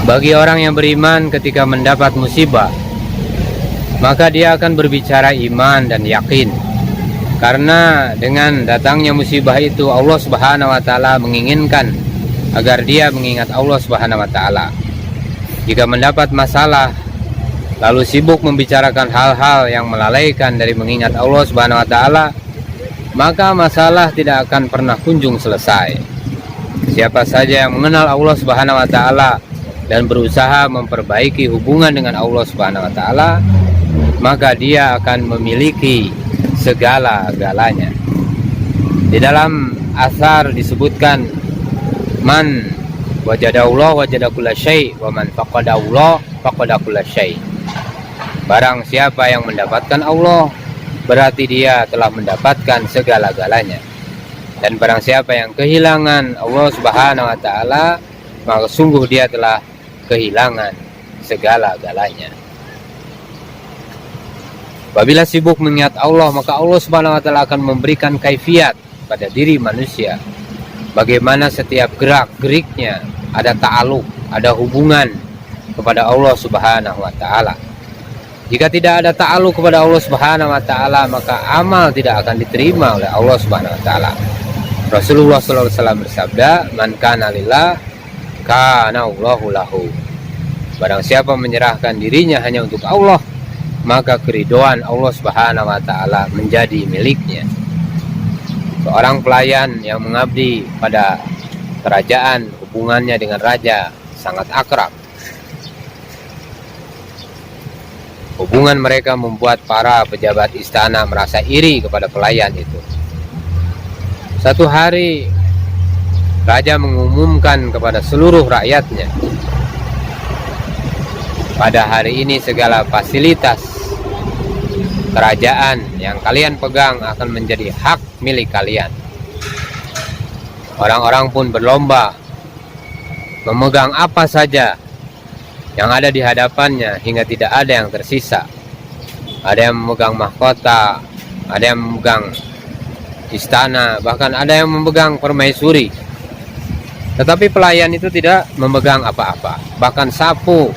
Bagi orang yang beriman ketika mendapat musibah, maka dia akan berbicara iman dan yakin. Karena dengan datangnya musibah itu Allah Subhanahu wa taala menginginkan agar dia mengingat Allah Subhanahu wa taala. Jika mendapat masalah lalu sibuk membicarakan hal-hal yang melalaikan dari mengingat Allah Subhanahu wa taala, maka masalah tidak akan pernah kunjung selesai. Siapa saja yang mengenal Allah Subhanahu wa taala dan berusaha memperbaiki hubungan dengan Allah Subhanahu wa taala, maka dia akan memiliki segala-galanya. Di dalam asar disebutkan, man wajadallah wajada kulla syai' wa man faqadallah faqada kulla syai'. Barang siapa yang mendapatkan Allah, berarti dia telah mendapatkan segala-galanya. Dan barang siapa yang kehilangan Allah Subhanahu wa taala, maka sungguh dia telah kehilangan segala-galanya. Apabila sibuk mengingat Allah, maka Allah Subhanahu wa taala akan memberikan kaifiat pada diri manusia. Bagaimana setiap gerak-geriknya ada ta'aluk, ada hubungan kepada Allah Subhanahu wa taala. Jika tidak ada ta'aluk kepada Allah Subhanahu wa taala, maka amal tidak akan diterima oleh Allah Subhanahu wa taala. Rasulullah sallallahu alaihi wasallam bersabda, "Man kana lillah kana Allahu lahu." Barang siapa menyerahkan dirinya hanya untuk Allah, maka keridhaan Allah Subhanahu wa taala menjadi miliknya. Seorang pelayan yang mengabdi pada kerajaan, hubungannya dengan raja sangat akrab. Hubungan mereka membuat para pejabat istana merasa iri kepada pelayan itu. Satu hari raja mengumumkan kepada seluruh rakyatnya, pada hari ini segala fasilitas kerajaan yang kalian pegang akan menjadi hak milik kalian. Orang-orang pun berlomba memegang apa saja yang ada di hadapannya hingga tidak ada yang tersisa. Ada yang memegang mahkota, ada yang memegang istana, bahkan ada yang memegang permaisuri. Tetapi pelayan itu tidak memegang apa-apa. Bahkan sapu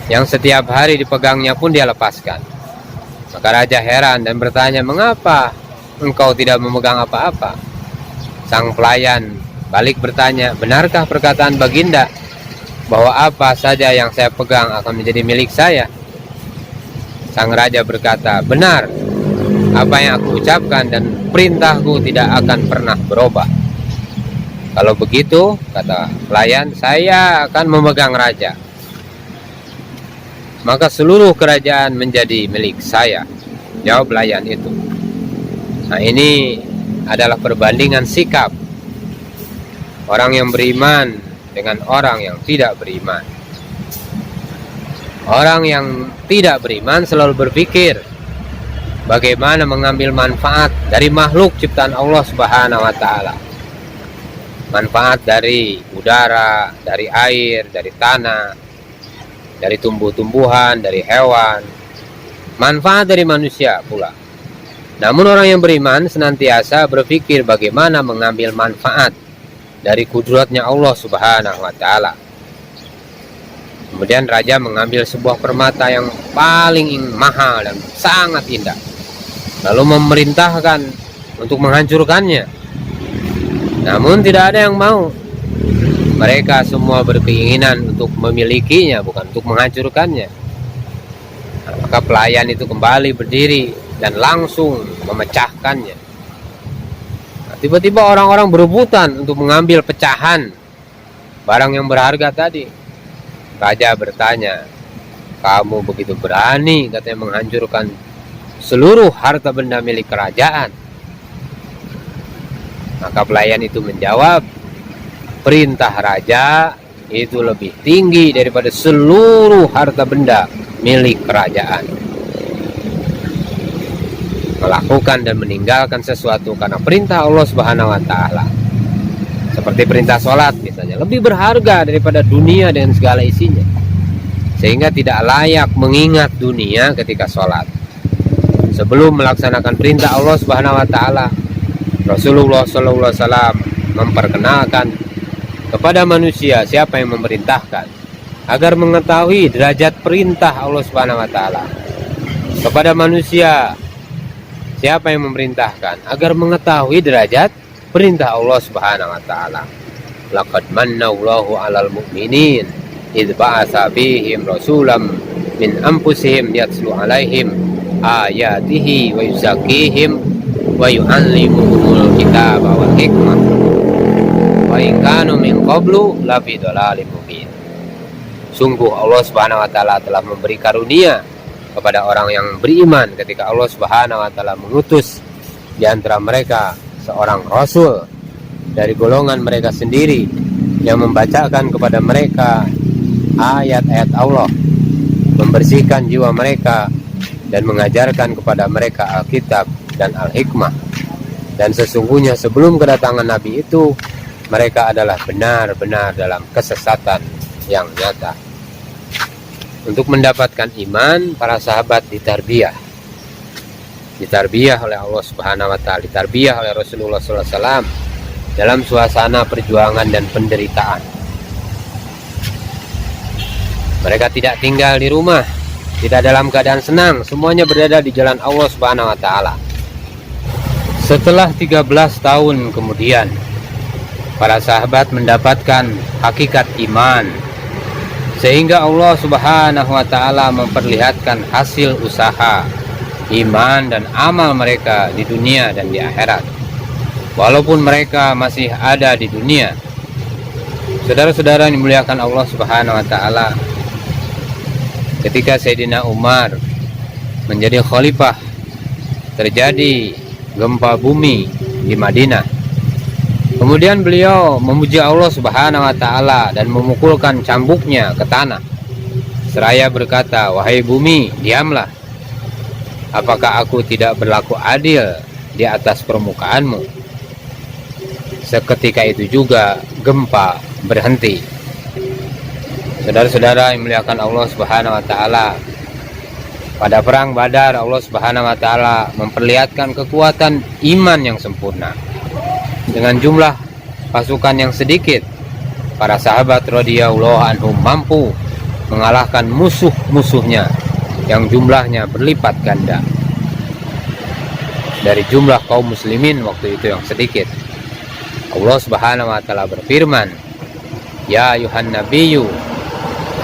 yang setiap hari dipegangnya pun dia lepaskan. Maka raja heran dan bertanya, "Mengapa engkau tidak memegang apa-apa?" Sang pelayan balik bertanya, "Benarkah perkataan Baginda bahwa apa saja yang saya pegang akan menjadi milik saya?" Sang raja berkata, "Benar, apa yang aku ucapkan dan perintahku tidak akan pernah berubah." "Kalau begitu," kata pelayan, "saya akan memegang raja. Maka seluruh kerajaan menjadi milik saya." Jawab pelayan itu. Nah, ini adalah perbandingan sikap orang yang beriman dengan orang yang tidak beriman. Orang yang tidak beriman selalu berpikir bagaimana mengambil manfaat dari makhluk ciptaan Allah Subhanahu wa taala. Manfaat dari udara, dari air, dari tanah, dari tumbuh-tumbuhan, dari hewan, manfaat dari manusia pula. Namun orang yang beriman senantiasa berpikir bagaimana mengambil manfaat dari kudratnya Allah Subhanahu wa taala. Kemudian raja mengambil sebuah permata yang paling mahal dan sangat indah, lalu memerintahkan untuk menghancurkannya. Namun tidak ada yang mau. Mereka semua berkeinginan untuk memilikinya, bukan untuk menghancurkannya. Nah, maka pelayan itu kembali berdiri dan langsung memecahkannya. Nah, tiba-tiba orang-orang berebutan untuk mengambil pecahan barang yang berharga tadi. Raja bertanya, "Kamu begitu berani katanya menghancurkan seluruh harta benda milik kerajaan?" Maka pelayan itu menjawab, "Perintah raja itu lebih tinggi daripada seluruh harta benda milik kerajaan." Melakukan dan meninggalkan sesuatu karena perintah Allah Subhanahu wa taala, seperti perintah sholat misalnya, lebih berharga daripada dunia dengan segala isinya, sehingga tidak layak mengingat dunia ketika sholat. Sebelum melaksanakan perintah Allah Subhanahu wa taala, Rasulullah sallallahu alaihi wasallam memperkenalkan kepada manusia siapa yang memerintahkan agar mengetahui derajat perintah Allah Subhanahu wa taala kepada manusia. Siapa yang memerintahkan? Agar mengetahui derajat perintah Allah Subhanahu wa taala. Laqad mannallahu 'alal mu'minin idz ba'atsa fihim rasulam min anfusihim yatslu 'alaihim ayatihi wa yuzakkihim wa yu'allimuhumul kitaba wal hikmah wa in kanu min qablu lafi dhalalim mubin. Sungguh Allah Subhanahu wa taala telah memberi karunia kepada orang yang beriman ketika Allah Subhanahu wa taala mengutus di antara mereka seorang rasul dari golongan mereka sendiri yang membacakan kepada mereka ayat-ayat Allah, membersihkan jiwa mereka dan mengajarkan kepada mereka Alkitab dan Al-Hikmah. Dan sesungguhnya sebelum kedatangan Nabi itu mereka adalah benar-benar dalam kesesatan yang nyata. Untuk mendapatkan iman, para sahabat ditarbiyah oleh Allah Subhanahu wa taala, ditarbiyah oleh Rasulullah SAW dalam suasana perjuangan dan penderitaan. Mereka tidak tinggal di rumah, tidak dalam keadaan senang, semuanya berada di jalan Allah Subhanahu wa taala. Setelah 13 tahun kemudian, para sahabat mendapatkan hakikat iman, sehingga Allah Subhanahu wa taala memperlihatkan hasil usaha iman dan amal mereka di dunia dan di akhirat. Walaupun mereka masih ada di dunia, saudara-saudara yang dimuliakan Allah Subhanahu wa taala, ketika Sayyidina Umar menjadi khalifah, terjadi gempa bumi di Madinah. Kemudian beliau memuji Allah Subhanahu wa taala dan memukulkan cambuknya ke tanah seraya berkata, "Wahai bumi, diamlah. Apakah aku tidak berlaku adil di atas permukaanmu?" Seketika itu juga gempa berhenti. Saudara-saudara yang dimuliakan Allah Subhanahu wa taala, pada perang Badar Allah Subhanahu wa taala memperlihatkan kekuatan iman yang sempurna. Dengan jumlah pasukan yang sedikit, para sahabat radhiyallahu anhum mampu mengalahkan musuh-musuhnya yang jumlahnya berlipat ganda dari jumlah kaum muslimin waktu itu yang sedikit. Allah Subhanahu wa taala berfirman, "Ya ayuhan nabiyyu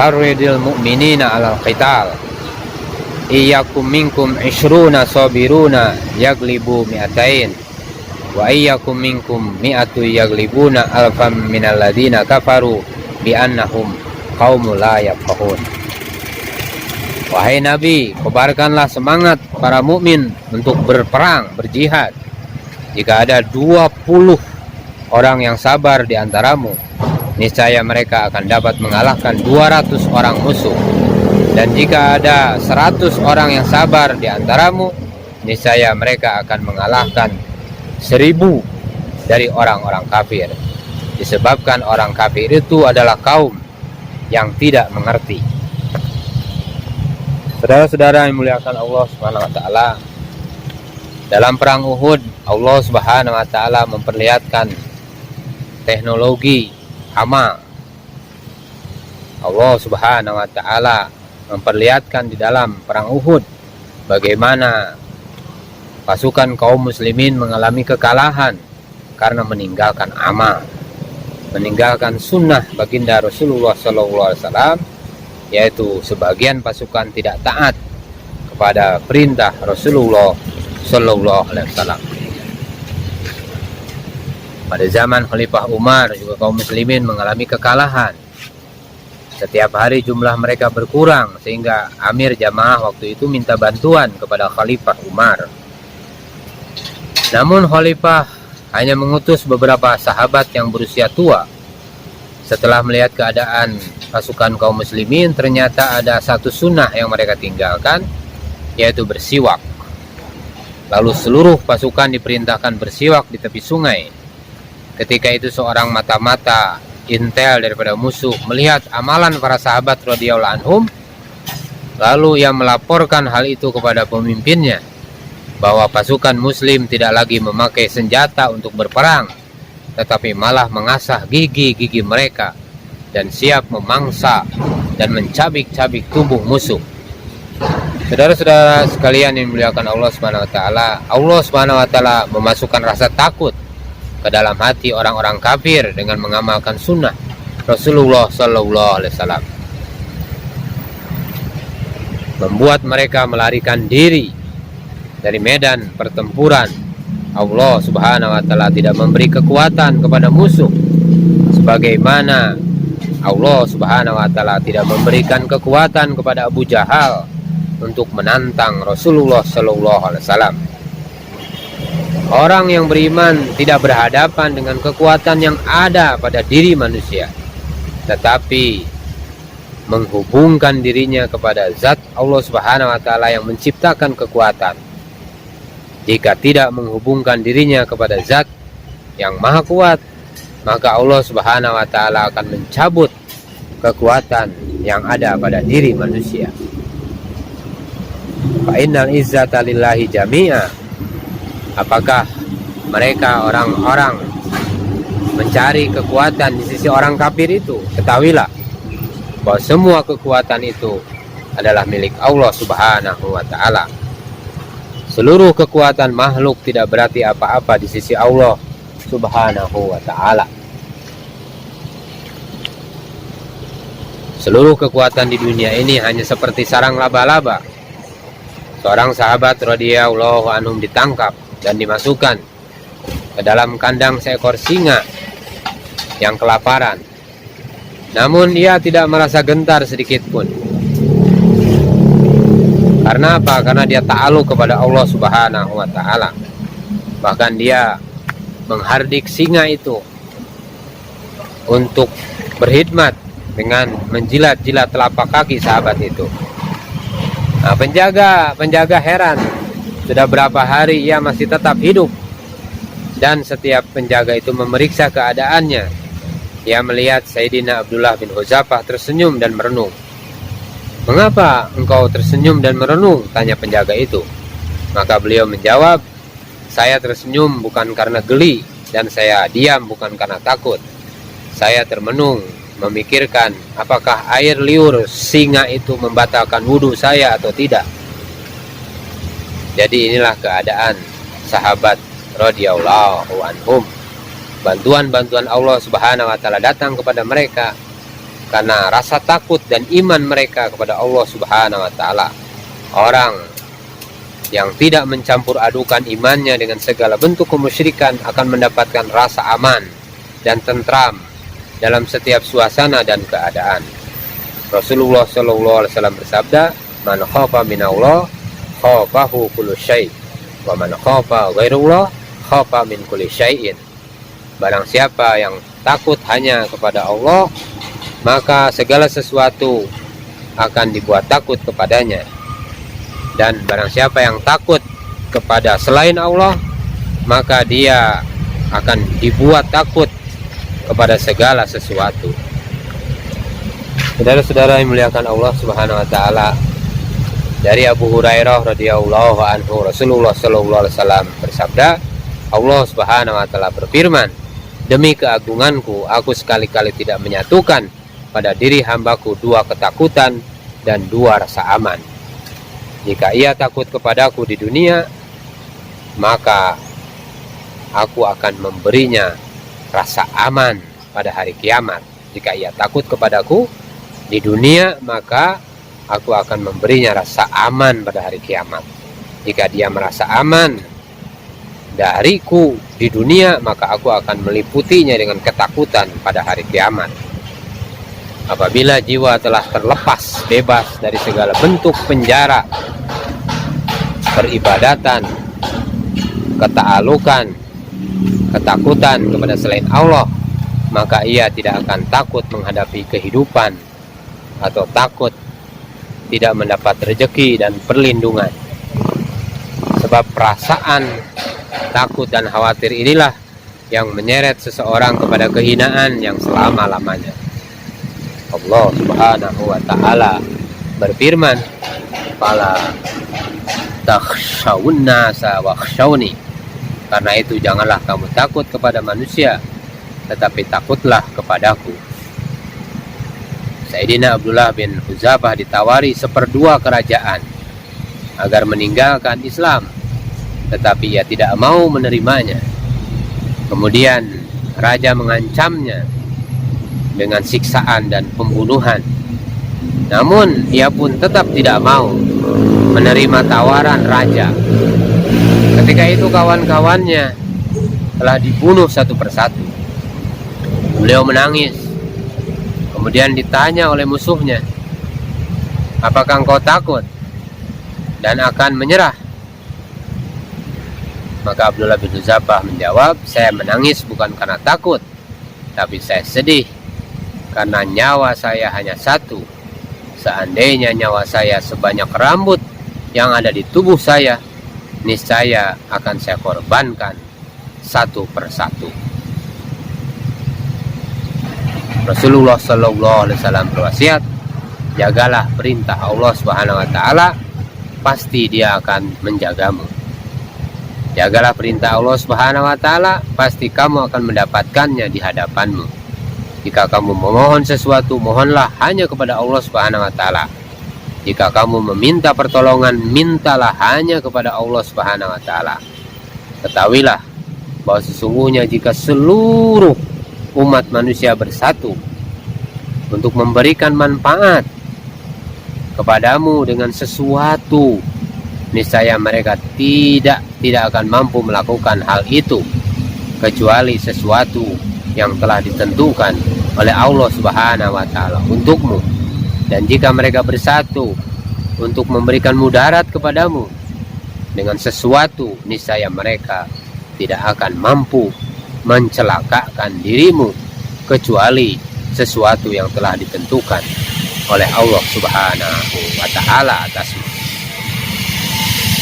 harridil mu'minina 'alal qital. Iyyakum minkum 'ishruna sabiruna yaglibu mi'atain wa iyyakum minkum mi'atu yaglibuna alfam minal ladina kafaru bi annahum qaumul la yafqahun." Wahai Nabi, kobarkanlah semangat para mukmin untuk berperang, berjihad. Jika ada 20 orang yang sabar di antaramu, niscaya mereka akan dapat mengalahkan 200 orang musuh. Dan jika ada 100 orang yang sabar di antaramu, niscaya mereka akan mengalahkan 1000 dari orang-orang kafir. Disebabkan orang kafir itu adalah kaum yang tidak mengerti. Saudara-saudara yang dimuliakan Allah Subhanahu wa taala, dalam perang Uhud Allah Subhanahu wa taala memperlihatkan teknologi amal. Allah Subhanahu wa taala memperlihatkan di dalam perang Uhud bagaimana pasukan kaum muslimin mengalami kekalahan karena meninggalkan amal, meninggalkan sunnah baginda Rasulullah SAW, yaitu sebagian pasukan tidak taat kepada perintah Rasulullah SAW. Pada zaman Khalifah Umar juga kaum muslimin mengalami kekalahan. Setiap hari jumlah mereka berkurang sehingga amir jamaah waktu itu minta bantuan kepada Khalifah Umar. Namun Khalifah hanya mengutus beberapa sahabat yang berusia tua. Setelah melihat keadaan pasukan kaum muslimin, ternyata ada satu sunnah yang mereka tinggalkan, yaitu bersiwak. Lalu seluruh pasukan diperintahkan bersiwak di tepi sungai. Ketika itu seorang mata-mata intel daripada musuh melihat amalan para sahabat radhiyallahu anhum, lalu ia melaporkan hal itu kepada pemimpinnya, bahwa pasukan muslim tidak lagi memakai senjata untuk berperang, tetapi malah mengasah gigi-gigi mereka dan siap memangsa dan mencabik-cabik tubuh musuh. Saudara-saudara sekalian yang dimuliakan Allah Subhanahu wa taala, Allah Subhanahu wa taala memasukkan rasa takut ke dalam hati orang-orang kafir dengan mengamalkan sunnah Rasulullah sallallahu alaihi wasallam. Membuat mereka melarikan diri dari medan pertempuran. Allah Subhanahu wa taala tidak memberi kekuatan kepada musuh sebagaimana Allah Subhanahu wa taala tidak memberikan kekuatan kepada Abu Jahal untuk menantang Rasulullah sallallahu alaihi wasallam. Orang yang beriman tidak berhadapan dengan kekuatan yang ada pada diri manusia, tetapi menghubungkan dirinya kepada zat Allah Subhanahu wa taala yang menciptakan kekuatan. Jika tidak menghubungkan dirinya kepada zat yang maha kuat, maka Allah Subhanahu wa taala akan mencabut kekuatan yang ada pada diri manusia. Fa innal izzata lillahi jami'a. Apakah mereka orang-orang mencari kekuatan di sisi orang kafir itu? Ketahuilah bahwa semua kekuatan itu adalah milik Allah Subhanahu wa taala. Seluruh kekuatan makhluk tidak berarti apa-apa di sisi Allah Subhanahu wa taala. Seluruh kekuatan di dunia ini hanya seperti sarang laba-laba. Seorang sahabat radhiyallahu anhum ditangkap dan dimasukkan ke dalam kandang seekor singa yang kelaparan. Namun ia tidak merasa gentar sedikit pun. Karena apa? Karena dia ta'aluk kepada Allah Subhanahu wa taala. Bahkan dia menghardik singa itu untuk berkhidmat dengan menjilat-jilat telapak kaki sahabat itu. Nah, penjaga heran, sudah berapa hari ia masih tetap hidup. Dan setiap penjaga itu memeriksa keadaannya. Ia melihat Sayyidina Abdullah bin Huzafah tersenyum dan merenung. "Mengapa engkau tersenyum dan merenung?" tanya penjaga itu. Maka beliau menjawab, "Saya tersenyum bukan karena geli, dan saya diam bukan karena takut. Saya termenung, memikirkan apakah air liur singa itu membatalkan wudhu saya atau tidak." Jadi inilah keadaan sahabat radhiyallahu anhum. Bantuan-bantuan Allah Subhanahu wa taala datang kepada mereka karena rasa takut dan iman mereka kepada Allah Subhanahu wa taala. Orang yang tidak mencampur adukan imannya dengan segala bentuk kemusyrikan akan mendapatkan rasa aman dan tentram dalam setiap suasana dan keadaan. Rasulullah sallallahu alaihi wasallam bersabda, "Man khafa minallah khafahu kullu syai', wa man khafa ghairallah khafa min kulli syai'in." Barang siapa yang takut hanya kepada Allah, maka segala sesuatu akan dibuat takut kepadanya. Dan barang siapa yang takut kepada selain Allah, maka dia akan dibuat takut kepada segala sesuatu. Saudara-saudara yang muliakan Allah Subhanahu wa taala, dari Abu Hurairah radhiyallahu anhu, Rasulullah sallallahu alaihi wasallam bersabda, Allah Subhanahu wa taala berfirman, "Demi keagunganku, aku sekali-kali tidak menyatukan pada diri hambaku dua ketakutan dan dua rasa aman. Jika ia takut kepadaku di dunia, maka aku akan memberinya rasa aman pada hari kiamat. Jika ia takut kepadaku di dunia, maka aku akan memberinya rasa aman pada hari kiamat. Jika dia merasa aman dariku di dunia, maka aku akan meliputinya dengan ketakutan pada hari kiamat." Apabila jiwa telah terlepas bebas dari segala bentuk penjara peribadatan, ketaalukan, ketakutan kepada selain Allah, maka ia tidak akan takut menghadapi kehidupan atau takut tidak mendapat rezeki dan perlindungan. Sebab perasaan takut dan khawatir inilah yang menyeret seseorang kepada kehinaan yang selama-lamanya. Allah Subhanahu wa ta'ala berfirman, "Fala takhshawun nasa wakhshawni." Karena itu janganlah kamu takut kepada manusia, tetapi takutlah kepadaku. Sayyidina Abdullah bin Hudzafah ditawari 1/2 kerajaan agar meninggalkan Islam, tetapi ia tidak mau menerimanya. Kemudian raja mengancamnya dengan siksaan dan pembunuhan. Namun ia pun tetap tidak mau menerima tawaran raja. Ketika itu kawan-kawannya telah dibunuh satu persatu. Beliau menangis. Kemudian ditanya oleh musuhnya, "Apakah engkau takut dan akan menyerah?" Maka Abdullah bin Hudzafah menjawab, "Saya menangis bukan karena takut, tapi saya sedih karena nyawa saya hanya satu. Seandainya nyawa saya sebanyak rambut yang ada di tubuh saya, niscaya akan saya korbankan satu persatu." Rasulullah Sallallahu Alaihi Wasallam berwasiat, jagalah perintah Allah Subhanahu Wa Taala, pasti Dia akan menjagamu. Jagalah perintah Allah Subhanahu Wa Taala, pasti kamu akan mendapatkannya di hadapanmu. Jika kamu memohon sesuatu, mohonlah hanya kepada Allah Subhanahu Wa Taala. Jika kamu meminta pertolongan, mintalah hanya kepada Allah Subhanahu Wa Taala. Ketahuilah bahwa sesungguhnya jika seluruh umat manusia bersatu untuk memberikan manfaat kepadamu dengan sesuatu, niscaya mereka tidak akan mampu melakukan hal itu kecuali sesuatu yang telah ditentukan oleh Allah Subhanahu Wa Taala untukmu. Dan jika mereka bersatu untuk memberikan mudarat kepadamu dengan sesuatu, niscaya mereka tidak akan mampu mencelakakan dirimu kecuali sesuatu yang telah ditentukan oleh Allah Subhanahu Wa Taala atasmu.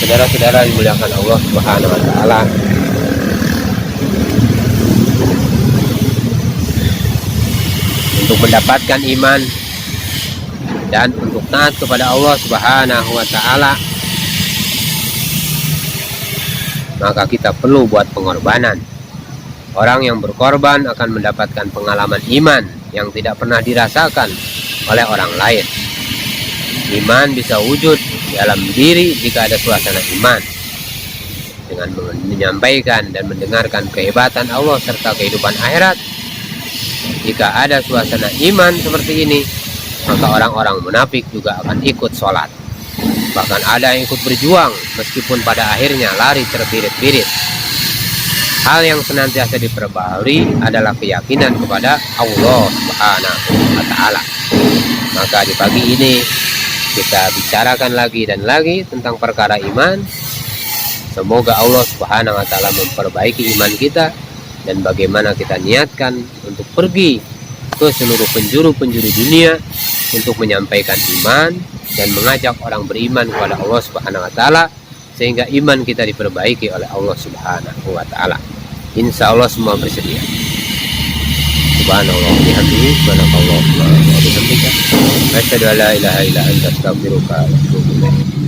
Saudara-saudara yang dimuliakan Allah Subhanahu Wa Taala, untuk mendapatkan iman dan untuk taat kepada Allah Subhanahu Wa Taala, maka kita perlu buat pengorbanan. Orang yang berkorban akan mendapatkan pengalaman iman yang tidak pernah dirasakan oleh orang lain. Iman bisa wujud dalam diri jika ada suasana iman, dengan menyampaikan dan mendengarkan kehebatan Allah serta kehidupan akhirat. Jika ada suasana iman seperti ini, maka orang-orang munafik juga akan ikut sholat. Bahkan ada yang ikut berjuang meskipun pada akhirnya lari terbirit-birit. Hal yang senantiasa diperbaharui adalah keyakinan kepada Allah Subhanahu Wa Taala. Maka di pagi ini kita bicarakan lagi dan lagi tentang perkara iman. Semoga Allah Subhanahu Wa Taala memperbaiki iman kita, dan bagaimana kita niatkan untuk pergi ke seluruh penjuru-penjuru dunia untuk menyampaikan iman dan mengajak orang beriman kepada Allah Subhanahu Wa Taala, sehingga iman kita diperbaiki oleh Allah Subhanahu Wa Taala. Insya Allah semua bersedia. Subhanallah bihamdihi, subhanallah wa bihamdika, asyhadu an la ilaha illa anta, astaghfiruka wa atubu ilaik.